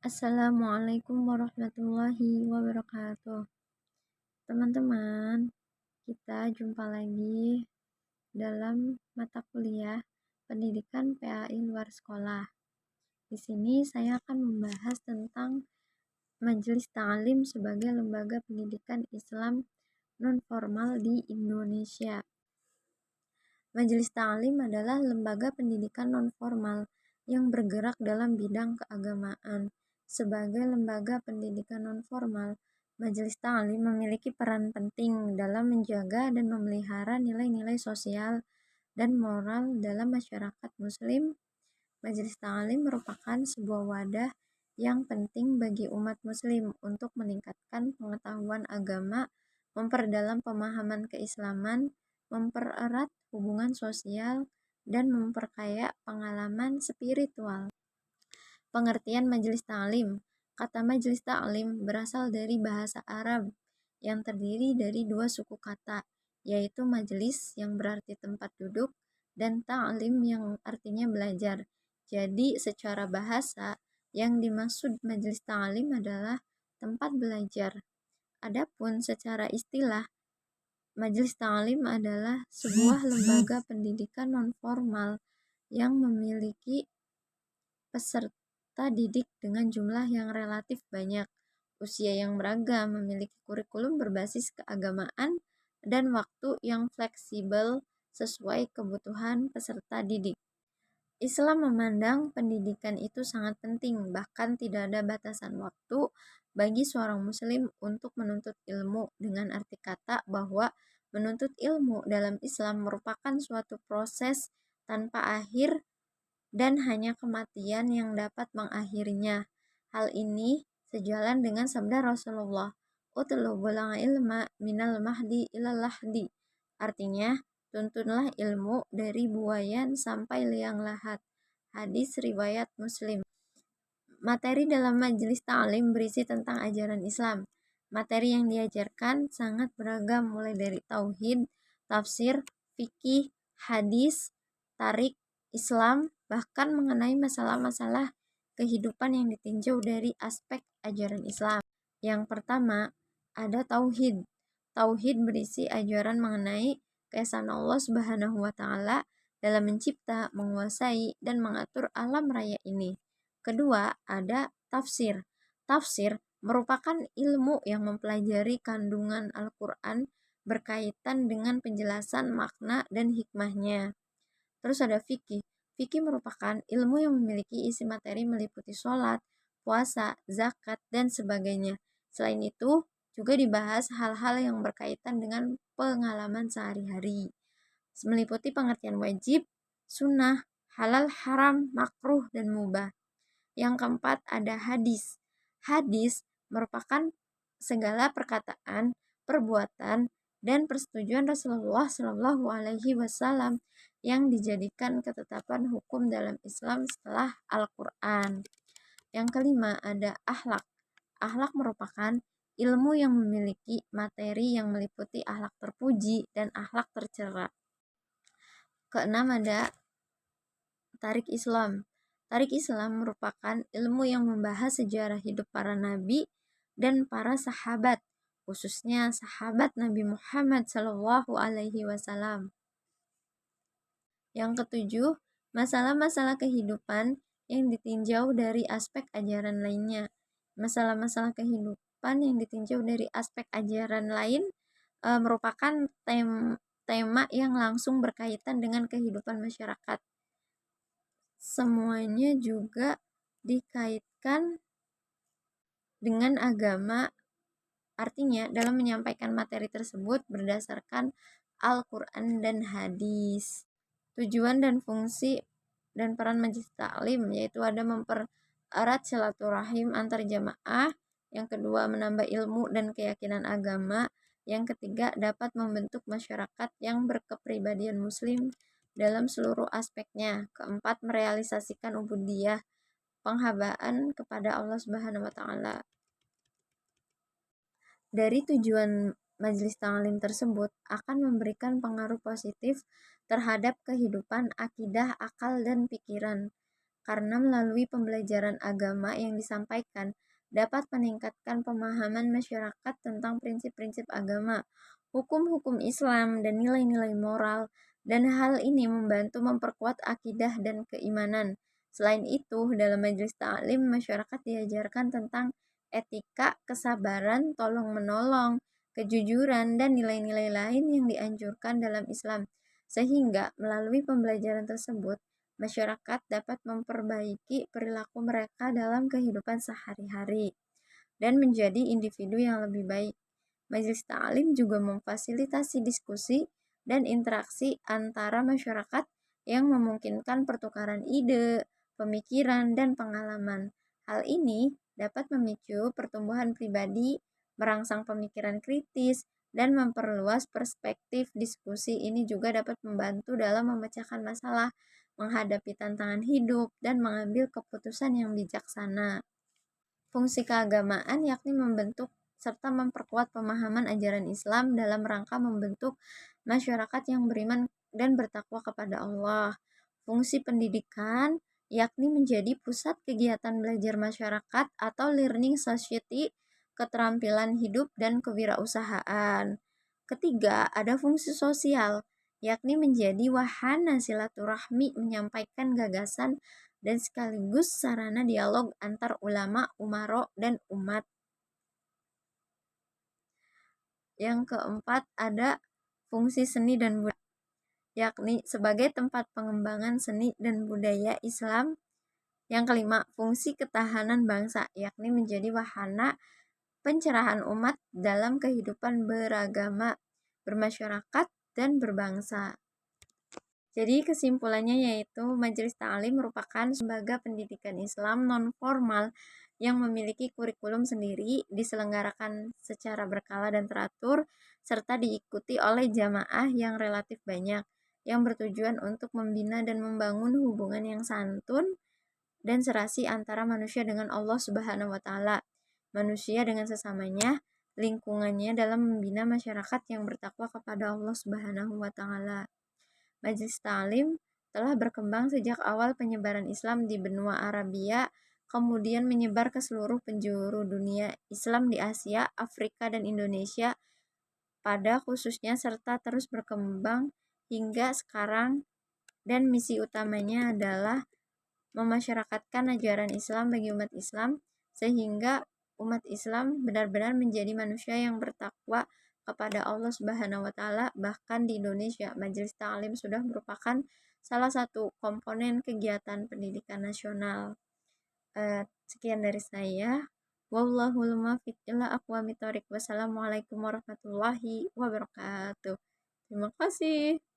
Assalamualaikum warahmatullahi wabarakatuh. Teman-teman, kita jumpa lagi dalam mata kuliah Pendidikan PAI luar sekolah. Di sini saya akan membahas tentang Majelis Ta'lim sebagai lembaga pendidikan Islam non-formal di Indonesia. Majelis Ta'lim adalah lembaga pendidikan non-formal yang bergerak dalam bidang keagamaan. Sebagai lembaga pendidikan non-formal, Majelis Ta'lim memiliki peran penting dalam menjaga dan memelihara nilai-nilai sosial dan moral dalam masyarakat Muslim. Majelis Ta'lim merupakan sebuah wadah yang penting bagi umat Muslim untuk meningkatkan pengetahuan agama, memperdalam pemahaman keislaman, mempererat hubungan sosial, dan memperkaya pengalaman spiritual. Pengertian Majelis Ta'lim. Kata Majelis Ta'lim berasal dari bahasa Arab yang terdiri dari dua suku kata, yaitu majelis yang berarti tempat duduk dan ta'lim yang artinya belajar. Jadi secara bahasa yang dimaksud Majelis Ta'lim adalah tempat belajar. Adapun secara istilah, Majelis Ta'lim adalah sebuah lembaga pendidikan non-formal yang memiliki peserta didik dengan jumlah yang relatif banyak, usia yang beragam, memiliki kurikulum berbasis keagamaan, dan waktu yang fleksibel sesuai kebutuhan peserta didik. Islam memandang pendidikan itu sangat penting, bahkan tidak ada batasan waktu bagi seorang muslim untuk menuntut ilmu, dengan arti kata bahwa menuntut ilmu dalam Islam merupakan suatu proses tanpa akhir dan hanya kematian yang dapat mengakhirinya. Hal ini sejalan dengan sabda Rasulullah, "Utlubul ilma minal mahdi ilal lahdi." Artinya, tuntunlah ilmu dari buayan sampai liang lahat. Hadis riwayat Muslim. Materi dalam Majelis Ta'lim berisi tentang ajaran Islam. Materi yang diajarkan sangat beragam, mulai dari tauhid, tafsir, fikih, hadis, tarik, Islam, bahkan mengenai masalah-masalah kehidupan yang ditinjau dari aspek ajaran Islam. Yang pertama, ada tauhid. Tauhid berisi ajaran mengenai keesaan Allah Subhanahu wa taala dalam mencipta, menguasai, dan mengatur alam raya ini. Kedua, ada tafsir. Tafsir merupakan ilmu yang mempelajari kandungan Al-Quran berkaitan dengan penjelasan makna dan hikmahnya. Terus ada fikih. Fikih merupakan ilmu yang memiliki isi materi meliputi sholat, puasa, zakat, dan sebagainya. Selain itu, juga dibahas hal-hal yang berkaitan dengan pengalaman sehari-hari, meliputi pengertian wajib, sunnah, halal, haram, makruh, dan mubah. Yang keempat ada hadis. Hadis merupakan segala perkataan, perbuatan, dan persetujuan Rasulullah Shallallahu Alaihi Wasallam yang dijadikan ketetapan hukum dalam Islam setelah Al-Quran. Yang kelima ada akhlak. Akhlak merupakan ilmu yang memiliki materi yang meliputi akhlak terpuji dan akhlak tercela. Keenam ada tarik Islam. Tarik Islam merupakan ilmu yang membahas sejarah hidup para nabi dan para sahabat, khususnya sahabat Nabi Muhammad Shallallahu Alaihi Wasallam. Yang ketujuh, masalah-masalah kehidupan yang ditinjau dari aspek ajaran lainnya. Masalah-masalah kehidupan yang ditinjau dari aspek ajaran lain merupakan tema yang langsung berkaitan dengan kehidupan masyarakat. Semuanya juga dikaitkan dengan agama. Artinya, dalam menyampaikan materi tersebut berdasarkan Al-Quran dan hadis. Tujuan dan fungsi dan peran Majelis Ta'lim yaitu ada mempererat silaturahim antar jamaah, yang kedua menambah ilmu dan keyakinan agama, yang ketiga dapat membentuk masyarakat yang berkepribadian muslim dalam seluruh aspeknya, keempat merealisasikan ubudiyah, penghambaan kepada Allah Subhanahu wa taala. Dari tujuan Majelis Ta'lim tersebut akan memberikan pengaruh positif terhadap kehidupan akidah, akal, dan pikiran. karena melalui pembelajaran agama yang disampaikan dapat meningkatkan pemahaman masyarakat tentang prinsip-prinsip agama, hukum-hukum Islam, dan nilai-nilai moral, dan hal ini membantu memperkuat akidah dan keimanan. Selain itu, dalam majelis taklim, masyarakat diajarkan tentang etika, kesabaran, tolong-menolong, kejujuran, dan nilai-nilai lain yang dianjurkan dalam Islam. Sehingga melalui pembelajaran tersebut, masyarakat dapat memperbaiki perilaku mereka dalam kehidupan sehari-hari dan menjadi individu yang lebih baik. Majelis Ta'lim juga memfasilitasi diskusi dan interaksi antara masyarakat yang memungkinkan pertukaran ide, pemikiran, dan pengalaman. Hal ini dapat memicu pertumbuhan pribadi, merangsang pemikiran kritis, dan memperluas perspektif. Diskusi ini juga dapat membantu dalam memecahkan masalah, menghadapi tantangan hidup, dan mengambil keputusan yang bijaksana. Fungsi keagamaan yakni membentuk serta memperkuat pemahaman ajaran Islam dalam rangka membentuk masyarakat yang beriman dan bertakwa kepada Allah. Fungsi pendidikan yakni menjadi pusat kegiatan belajar masyarakat atau learning society, keterampilan hidup dan kewirausahaan. Ketiga, ada fungsi sosial, yakni menjadi wahana silaturahmi, menyampaikan gagasan dan sekaligus sarana dialog antar ulama, umaro, dan umat. Yang keempat, ada fungsi seni dan budaya, yakni sebagai tempat pengembangan seni dan budaya Islam. Yang kelima, fungsi ketahanan bangsa, yakni menjadi wahana pencerahan umat dalam kehidupan beragama, bermasyarakat, dan berbangsa. Jadi kesimpulannya yaitu Majelis Ta'lim merupakan lembaga pendidikan Islam non-formal yang memiliki kurikulum sendiri, diselenggarakan secara berkala dan teratur, serta diikuti oleh jamaah yang relatif banyak, yang bertujuan untuk membina dan membangun hubungan yang santun dan serasi antara manusia dengan Allah Subhanahu wa Ta'ala, manusia dengan sesamanya, lingkungannya dalam membina masyarakat yang bertakwa kepada Allah Subhanahu wa Ta'ala. Majelis Ta'lim telah berkembang sejak awal penyebaran Islam di benua Arabia, kemudian menyebar ke seluruh penjuru dunia Islam di Asia, Afrika, dan Indonesia pada khususnya, serta terus berkembang hingga sekarang, dan misi utamanya adalah memasyarakatkan ajaran Islam bagi umat Islam sehingga umat Islam benar-benar menjadi manusia yang bertakwa kepada Allah Subhanahu wa Ta'ala. Bahkan di Indonesia, Majelis Ta'lim sudah merupakan salah satu komponen kegiatan pendidikan nasional. Sekian dari saya. Wallahul muwaffiq ila aqwamit thoriq. Wassalamualaikum warahmatullahi wabarakatuh. Terima kasih.